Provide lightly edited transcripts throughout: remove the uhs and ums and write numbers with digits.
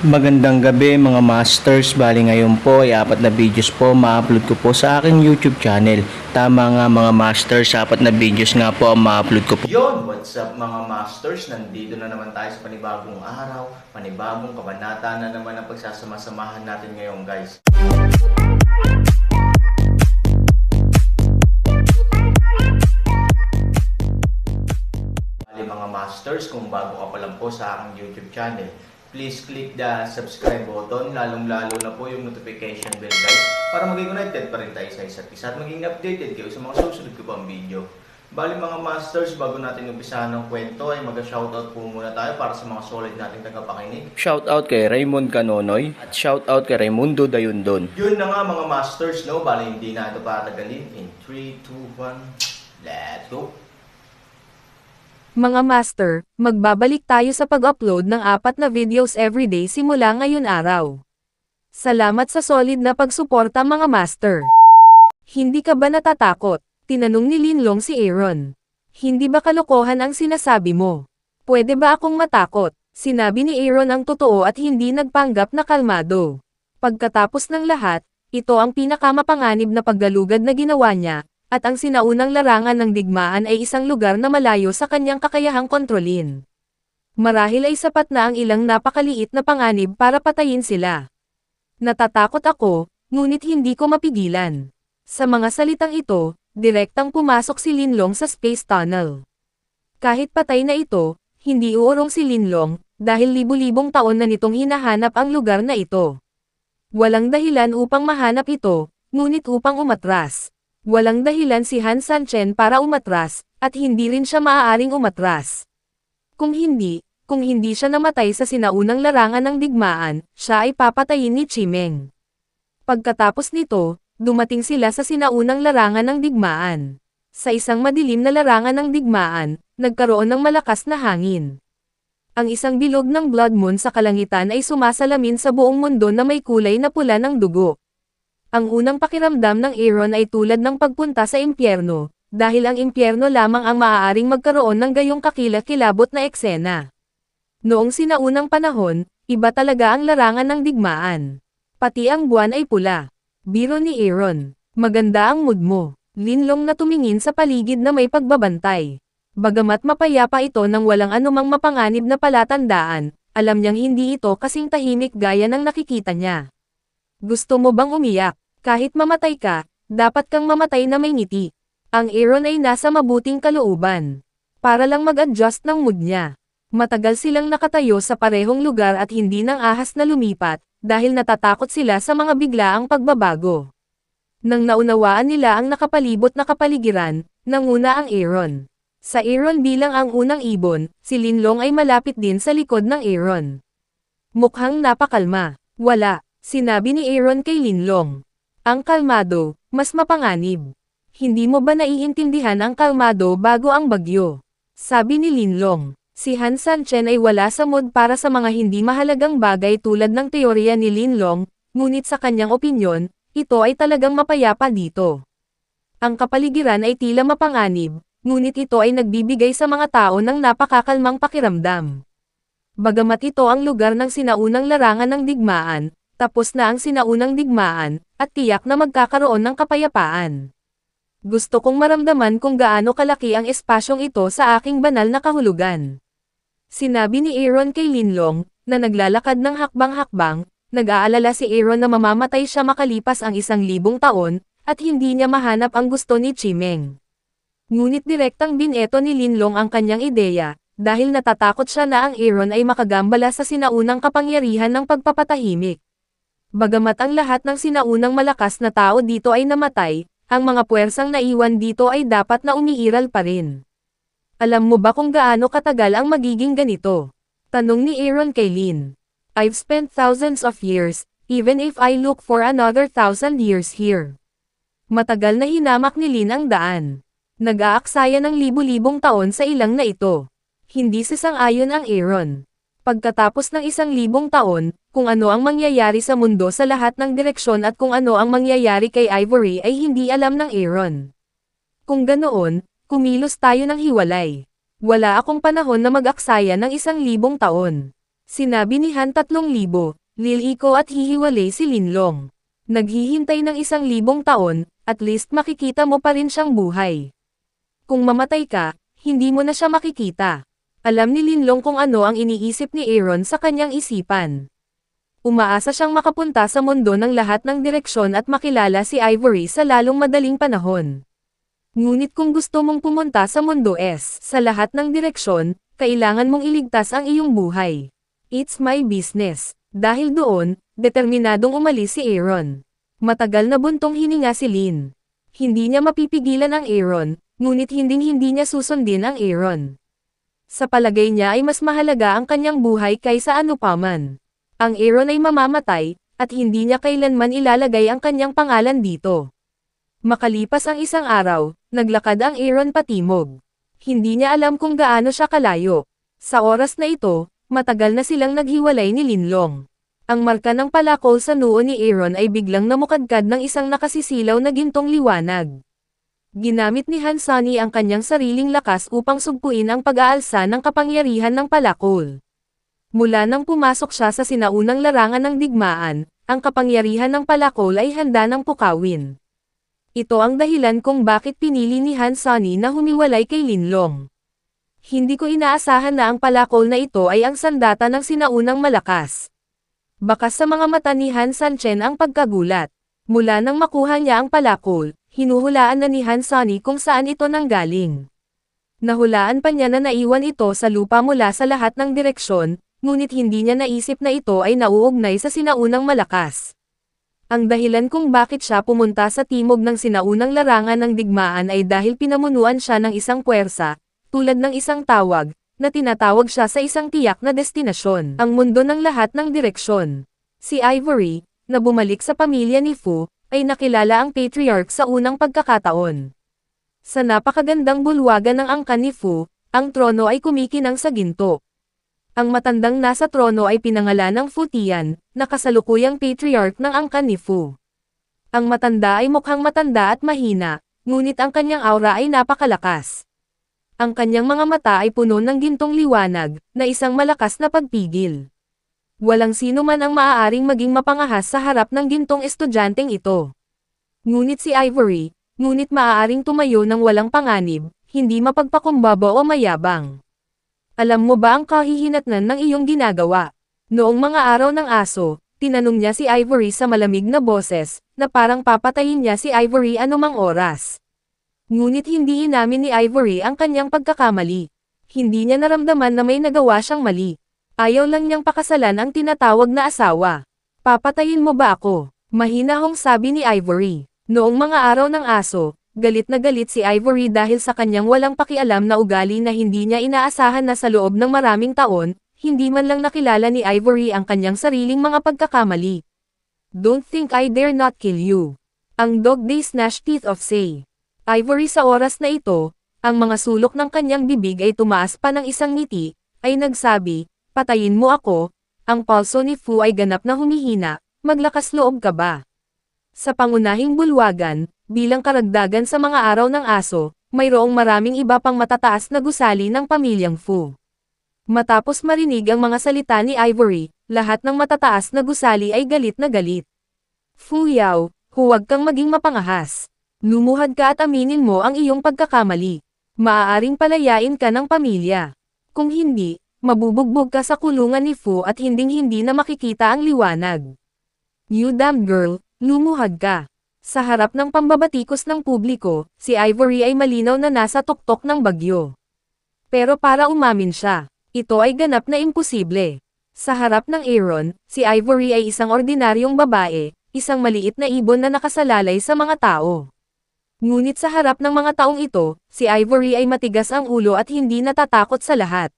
Magandang gabi mga masters, bali ngayon po ay 4 na videos po ma-upload ko po sa aking YouTube channel. Tama nga mga masters, 4 na videos nga po ang ma-upload ko po. Yon, what's up mga masters, nandito na naman tayo sa panibagong araw, panibagong kabanata na naman ang pagsasama-samahan natin ngayon guys. Bali mga masters, kung bago ka pa lang po sa aking YouTube channel, please click the subscribe button, lalong-lalo na po yung notification bell guys, para maging connected pa rin tayo sa isa't isa at maging updated kayo sa mga susunod ko pang video. Bali mga masters, bago natin umpisahan ng kwento ay mag-shoutout po muna tayo para sa mga solid nating tagapakinig. Shoutout kay Raymond Canonoy at shoutout kay Raimundo Dayundon. Yun na nga mga masters, no? Bali hindi na ito patagalin. In 3, 2, 1, let's go! Mga master, magbabalik tayo sa pag-upload ng 4 na videos everyday simula ngayon araw. Salamat sa solid na pagsuporta mga master. Hindi ka ba natatakot? Tinanong ni Linlong si Aaron. Hindi ba kalokohan ang sinasabi mo? Pwede ba akong matakot? Sinabi ni Aaron ang totoo at hindi nagpanggap na kalmado. Pagkatapos ng lahat, ito ang pinakamapanganib na paggalugad na ginawa niya. At ang sinaunang larangan ng digmaan ay isang lugar na malayo sa kanyang kakayahang kontrolin. Marahil ay sapat na ang ilang napakaliit na panganib para patayin sila. Natatakot ako, ngunit hindi ko mapigilan. Sa mga salitang ito, direktang pumasok si Linlong sa space tunnel. Kahit patay na ito, hindi uurong si Linlong, dahil libu-libong taon na nitong hinahanap ang lugar na ito. Walang dahilan upang mahanap ito, ngunit upang umatras. Walang dahilan si Han Sanchen para umatras, at hindi rin siya maaaring umatras. Kung hindi siya namatay sa sinaunang larangan ng digmaan, siya ay papatayin ni Chimeng. Pagkatapos nito, dumating sila sa sinaunang larangan ng digmaan. Sa isang madilim na larangan ng digmaan, nagkaroon ng malakas na hangin. Ang isang bilog ng blood moon sa kalangitan ay sumasalamin sa buong mundo na may kulay na pula ng dugo. Ang unang pakiramdam ng Aaron ay tulad ng pagpunta sa impyerno, dahil ang impyerno lamang ang maaaring magkaroon ng gayong kakilakilabot na eksena. Noong sinaunang panahon, iba talaga ang larangan ng digmaan. Pati ang buwan ay pula. Biro ni Aaron, maganda ang mood mo. Linlong na tumingin sa paligid na may pagbabantay. Bagamat mapayapa ito nang walang anumang mapanganib na palatandaan, alam niyang hindi ito kasing tahimik gaya ng nakikita niya. Gusto mo bang umiyak? Kahit mamatay ka, dapat kang mamatay na may ngiti. Ang Aaron ay nasa mabuting kalooban. Para lang mag-adjust ng mood niya. Matagal silang nakatayo sa parehong lugar at hindi nang ahas na lumipat, dahil natatakot sila sa mga biglaang pagbabago. Nang naunawaan nila ang nakapalibot na kapaligiran, nanguna ang Aaron. Sa Aaron bilang ang unang ibon, si Linlong ay malapit din sa likod ng Aaron. Mukhang napakalma. Wala, sinabi ni Aaron kay Linlong. Ang kalmado, mas mapanganib. Hindi mo ba naiintindihan ang kalmado bago ang bagyo? Sabi ni Linlong. Si Han Sanchen ay wala sa mood para sa mga hindi mahalagang bagay tulad ng teorya ni Linlong, ngunit sa kanyang opinyon, ito ay talagang mapayapa dito. Ang kapaligiran ay tila mapanganib, ngunit ito ay nagbibigay sa mga tao ng napakakalmang pakiramdam. Bagamat ito ang lugar ng sinaunang larangan ng digmaan, tapos na ang sinaunang digmaan, at tiyak na magkakaroon ng kapayapaan. Gusto kong maramdaman kung gaano kalaki ang espasyong ito sa aking banal na kahulugan. Sinabi ni Aaron kay Linlong, na naglalakad ng hakbang-hakbang, nag-aalala si Aaron na mamamatay siya makalipas ang 1,000 taon, at hindi niya mahanap ang gusto ni Chimeng. Ngunit direktang bineto ni Linlong ang kanyang ideya, dahil natatakot siya na ang Aaron ay makagambala sa sinaunang kapangyarihan ng pagpapatahimik. Bagamat ang lahat ng sinaunang malakas na tao dito ay namatay, ang mga puwersang naiwan dito ay dapat na umiiral pa rin. Alam mo ba kung gaano katagal ang magiging ganito? Tanong ni Aaron kay Lin. I've spent thousands of years, even if I look for another 1,000 years here. Matagal na hinamak ni Lin ang daan. Nag-aaksaya ng libu-libong taon sa ilang na ito. Hindi sasang-ayon ang Aaron. Pagkatapos ng 1,000 taon, kung ano ang mangyayari sa mundo sa lahat ng direksyon at kung ano ang mangyayari kay Ivory ay hindi alam ng Aaron. Kung ganoon, kumilos tayo ng hiwalay. Wala akong panahon na mag-aksaya ng 1,000 taon. Sinabi ni Han 3,000, liliko at hihiwalay si Linlong. Naghihintay ng 1,000 taon, at least makikita mo pa rin siyang buhay. Kung mamatay ka, hindi mo na siya makikita. Alam ni Linlong kung ano ang iniisip ni Aaron sa kanyang isipan. Umaasa siyang makapunta sa mundo ng lahat ng direksyon at makilala si Ivory sa lalong madaling panahon. Ngunit kung gusto mong pumunta sa mundo sa lahat ng direksyon, kailangan mong iligtas ang iyong buhay. It's my business. Dahil doon, determinadong umalis si Aaron. Matagal na buntong hininga si Lin. Hindi niya mapipigilan ang Aaron, ngunit hindi niya susundin ang Aaron. Sa palagay niya ay mas mahalaga ang kanyang buhay kaysa anupaman. Ang Aaron ay mamamatay, at hindi niya kailanman ilalagay ang kanyang pangalan dito. Makalipas ang 1 araw, naglakad ang Aaron patimog. Hindi niya alam kung gaano siya kalayo. Sa oras na ito, matagal na silang naghiwalay ni Linlong. Ang marka ng palakol sa noo ni Aaron ay biglang namukadkad ng isang nakasisilaw na gintong liwanag. Ginamit ni Han Sunny ang kanyang sariling lakas upang sugpuin ang pag-aalsa ng kapangyarihan ng palakol. Mula nang pumasok siya sa sinaunang larangan ng digmaan, ang kapangyarihan ng palakol ay handa ng pukawin. Ito ang dahilan kung bakit pinili ni Han Sunny na humiwalay kay Linlong. Hindi ko inaasahan na ang palakol na ito ay ang sandata ng sinaunang malakas. Bakas sa mga mata ni Han Sanchen ang pagkagulat. Mula nang makuha niya ang palakol, hinuhulaan na ni Han Sunny kung saan ito nanggaling. Nahulaan pa niya na naiwan ito sa lupa mula sa lahat ng direksyon, ngunit hindi niya naisip na ito ay nauugnay sa sinaunang malakas. Ang dahilan kung bakit siya pumunta sa timog ng sinaunang larangan ng digmaan ay dahil pinamunuan siya ng isang puwersa, tulad ng isang tawag, na tinatawag siya sa isang tiyak na destinasyon. Ang mundo ng lahat ng direksyon. Si Ivory, na bumalik sa pamilya ni Fu, ay nakilala ang patriarch sa unang pagkakataon. Sa napakagandang bulwagan ng angkan ni Fu, ang trono ay kumikinang sa ginto. Ang matandang nasa trono ay pinangalan ng Fu Tian, na kasalukuyang patriarch ng angkan ni Fu. Ang matanda ay mukhang matanda at mahina, ngunit ang kanyang aura ay napakalakas. Ang kanyang mga mata ay puno ng gintong liwanag, na isang malakas na pagpigil. Walang sino man ang maaaring maging mapangahas sa harap ng gintong estudyanteng ito. Ngunit si Ivory, maaaring tumayo ng walang panganib, hindi mapagpakumbaba o mayabang. Alam mo ba ang kahihinatnan ng iyong ginagawa? Noong mga araw ng aso, tinanong niya si Ivory sa malamig na boses, na parang papatayin niya si Ivory anumang oras. Ngunit hindi inamin ni Ivory ang kanyang pagkakamali. Hindi niya naramdaman na may nagawa siyang mali. Ayaw lang niyang pakasalan ang tinatawag na asawa. Papatayin mo ba ako? Mahinahong sabi ni Ivory. Noong mga araw ng aso, galit na galit si Ivory dahil sa kanyang walang pakialam na ugali na hindi niya inaasahan na sa loob ng maraming taon, hindi man lang nakilala ni Ivory ang kanyang sariling mga pagkakamali. Don't think I dare not kill you. Ang dog day snatched teeth of say. Ivory sa oras na ito, ang mga sulok ng kanyang bibig ay tumaas pa ng isang ngiti, ay nagsabi, patayin mo ako. Ang pulso ni Fu ay ganap na humihina, maglakas loob ka ba? Sa pangunahing bulwagan, bilang karagdagan sa mga araw ng aso, mayroong maraming iba pang matataas na gusali ng pamilyang Fu. Matapos marinig ang mga salita ni Ivory, lahat ng matataas na gusali ay galit na galit. Fu Yao, huwag kang maging mapangahas. Lumuhad ka at aminin mo ang iyong pagkakamali. Maaaring palayain ka ng pamilya. Kung hindi, mabubugbog ka sa kulungan ni Fu at hinding-hindi na makikita ang liwanag. You damn girl, lumuhad ka. Sa harap ng pambabatikos ng publiko, si Ivory ay malinaw na nasa tuktok ng bagyo. Pero para umamin siya, ito ay ganap na imposible. Sa harap ng Aaron, si Ivory ay isang ordinaryong babae, isang maliit na ibon na nakasalalay sa mga tao. Ngunit sa harap ng mga taong ito, si Ivory ay matigas ang ulo at hindi natatakot sa lahat.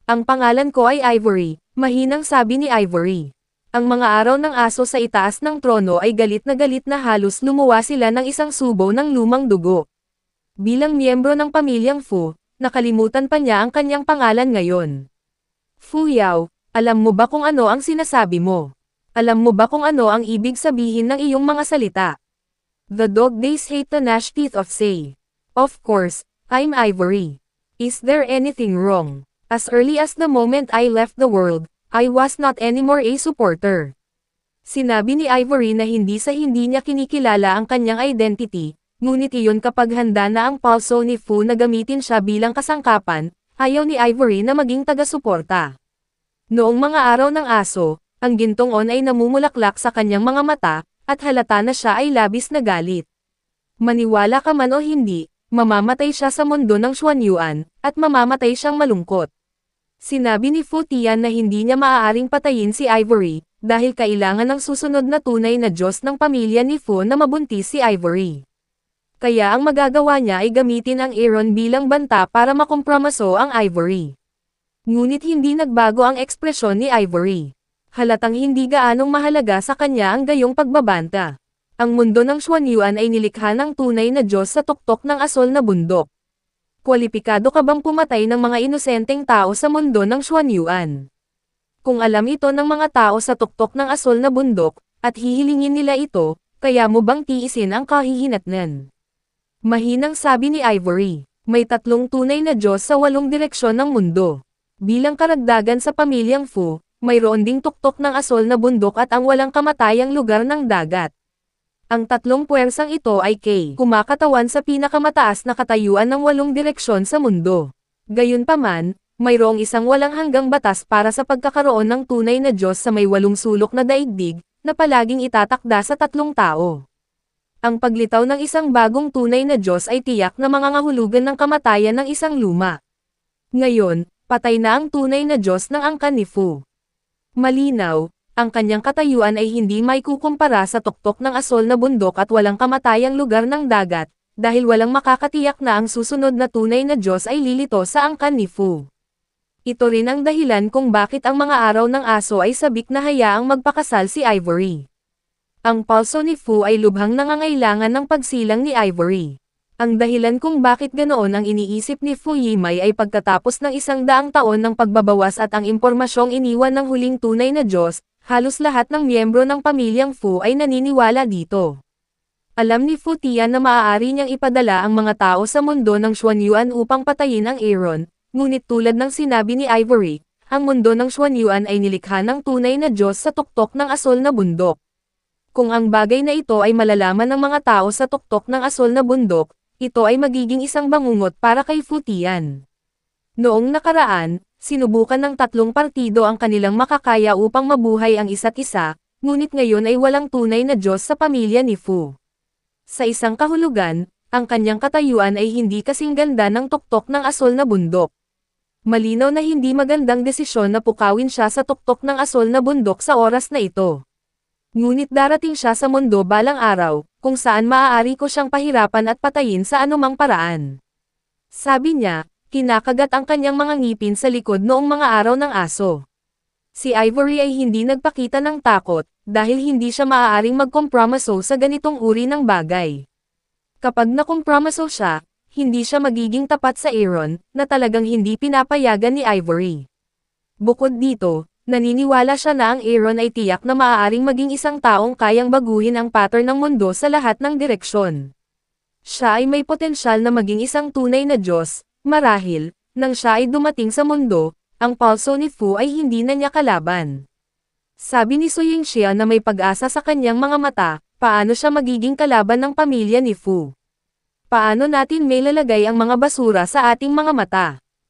Ang pangalan ko ay Ivory, mahinang sabi ni Ivory. Ang mga araw ng aso sa itaas ng trono ay galit na halos lumuwa sila ng isang subo ng lumang dugo. Bilang miyembro ng pamilyang Fu, nakalimutan pa niya ang kanyang pangalan ngayon. Fu Yao, alam mo ba kung ano ang sinasabi mo? Alam mo ba kung ano ang ibig sabihin ng iyong mga salita? The dog days hate the gnash teeth of say. Of course, I'm Ivory. Is there anything wrong? As early as the moment I left the world, I was not anymore a supporter. Sinabi ni Ivory na hindi niya kinikilala ang kanyang identity, ngunit iyon kapag handa na ang palso ni Fu na gamitin siya bilang kasangkapan, ayaw ni Ivory na maging taga-suporta. Noong mga araw ng aso, ang Gintong On ay namumulaklak sa kanyang mga mata, at halata na siya ay labis na galit. Maniwala ka man o hindi, mamamatay siya sa mundo ng Xuanyuan, at mamamatay siyang malungkot. Sinabi ni Fu Tian na hindi niya maaaring patayin si Ivory, dahil kailangan ng susunod na tunay na Diyos ng pamilya ni Fu na mabuntis si Ivory. Kaya ang magagawa niya ay gamitin ang Aaron bilang banta para makompromiso ang Ivory. Ngunit hindi nagbago ang ekspresyon ni Ivory. Halatang hindi gaanong mahalaga sa kanya ang gayong pagbabanta. Ang mundo ng Xuanyuan ay nilikha ng tunay na Diyos sa tuktok ng asol na bundok. Kwalipikado ka bang pumatay ng mga inosenteng tao sa mundo ng Xuanyuan? Kung alam ito ng mga tao sa tuktok ng asol na bundok, at hihilingin nila ito, kaya mo bang tiisin ang kahihinatnan? Mahinang sabi ni Ivory, may 3 tunay na Diyos sa 8 direksyon ng mundo. Bilang karagdagan sa pamilyang Fu, mayroon ding tuktok ng asol na bundok at ang walang kamatayang lugar ng dagat. Ang 3 puwersang ito ay kumakatawan sa pinakamataas na katayuan ng 8 direksyon sa mundo. Gayunpaman, mayroong isang walang hanggang batas para sa pagkakaroon ng tunay na Diyos sa may 8 sulok na daigdig, na palaging itatakda sa 3 tao. Ang paglitaw ng isang bagong tunay na Diyos ay tiyak na mangangahulugan ng kamatayan ng isang luma. Ngayon, patay na ang tunay na Diyos ng angkan ni Fu. Malinaw, ang kanyang katayuan ay hindi maikukumpara sa tuktok ng asol na bundok at walang kamatayang lugar ng dagat, dahil walang makakatiyak na ang susunod na tunay na Diyos ay lilito sa angkan ni Fu. Ito rin ang dahilan kung bakit ang mga araw ng aso ay sabik na hayaang magpakasal si Ivory. Ang palso ni Fu ay lubhang nangangailangan ng pagsilang ni Ivory. Ang dahilan kung bakit ganoon ang iniisip ni Fu Yimei ay pagkatapos ng 100 taon ng pagbabawas at ang impormasyong iniwan ng huling tunay na Diyos, halos lahat ng miyembro ng pamilyang Fu ay naniniwala dito. Alam ni Fu Tian na maaari niyang ipadala ang mga tao sa mundo ng Xuanyuan upang patayin ang Aaron, ngunit tulad ng sinabi ni Ivory, ang mundo ng Xuanyuan ay nilikha ng tunay na Diyos sa tuktok ng asol na bundok. Kung ang bagay na ito ay malalaman ng mga tao sa tuktok ng asol na bundok, ito ay magiging isang bangungot para kay Fu Tian. Noong nakaraan, sinubukan ng 3 partido ang kanilang makakaya upang mabuhay ang isa't isa, ngunit ngayon ay walang tunay na Diyos sa pamilya ni Fu. Sa isang kahulugan, ang kanyang katayuan ay hindi kasing ganda ng tuktok ng asol na bundok. Malinaw na hindi magandang desisyon na pukawin siya sa tuktok ng asol na bundok sa oras na ito. Ngunit darating siya sa mundo balang araw, kung saan maaari ko siyang pahirapan at patayin sa anumang paraan. Sabi niya, kinakagat ang kanyang mga ngipin sa likod noong mga araw ng aso. Si Ivory ay hindi nagpakita ng takot, dahil hindi siya maaaring magkompromiso sa ganitong uri ng bagay. Kapag nakompromiso siya, hindi siya magiging tapat sa Aaron, na talagang hindi pinapayagan ni Ivory. Bukod dito, naniniwala siya na ang Aaron ay tiyak na maaaring maging isang taong kayang baguhin ang pattern ng mundo sa lahat ng direksyon. Siya ay may potensyal na maging isang tunay na Diyos, marahil, nang siya ay dumating sa mundo, ang palso ni Fu ay hindi na niya kalaban. Sabi ni Su Yingxia na may pag-asa sa kanyang mga mata, paano siya magiging kalaban ng pamilya ni Fu? Paano natin may lalagay ang mga basura sa ating mga mata?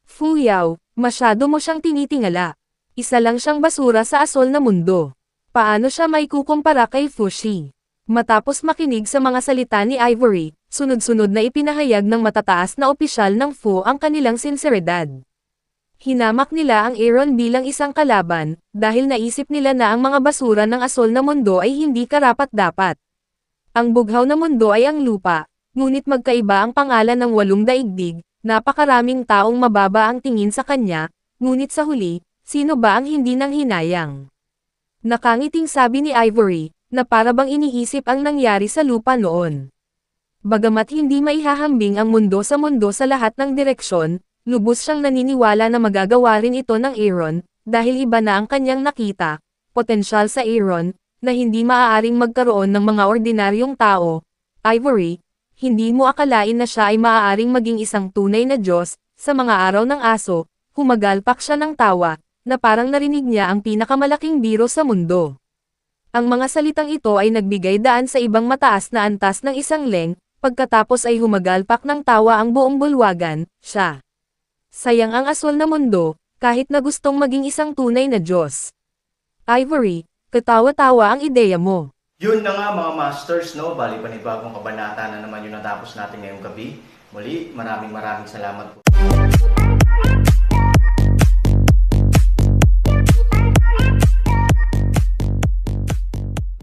Fu Yao, masyado mo siyang tinitingala. Isa lang siyang basura sa asol na mundo. Paano siya may kukumpara kay Fu Shi? Matapos makinig sa mga salita ni Ivory, sunod-sunod na ipinahayag ng matataas na opisyal ng Fu ang kanilang sinseridad. Hinamak nila ang Aaron bilang isang kalaban, dahil naisip nila na ang mga basura ng asol na mundo ay hindi karapat-dapat. Ang bughaw na mundo ay ang lupa, ngunit magkaiba ang pangalan ng 8 daigdig, napakaraming taong mababa ang tingin sa kanya, ngunit sa huli, sino ba ang hindi nang hinayang? Nakangiting sabi ni Ivory, na para bang iniisip ang nangyari sa lupa noon. Bagamat hindi maihahambing ang mundo sa lahat ng direksyon, lubos siyang naniniwala na magagawa rin ito ng Aaron, dahil iba na ang kanyang nakita, potensyal sa Aaron, na hindi maaaring magkaroon ng mga ordinaryong tao. Ivory, hindi mo akalain na siya ay maaaring maging isang tunay na Diyos, sa mga araw ng aso, humagalpak siya ng tawa, na parang narinig niya ang pinakamalaking biro sa mundo. Ang mga salitang ito ay nagbigay daan sa ibang mataas na antas ng isang leng, pagkatapos ay humagalpak ng tawa ang buong bulwagan, siya. Sayang ang aswal na mundo, kahit na gustong maging isang tunay na Diyos. Ivory, katawa-tawa ang ideya mo. Yun na nga mga masters, no? Bali panibagong kabanata na naman yung natapos natin ngayong gabi. Muli, maraming salamat po.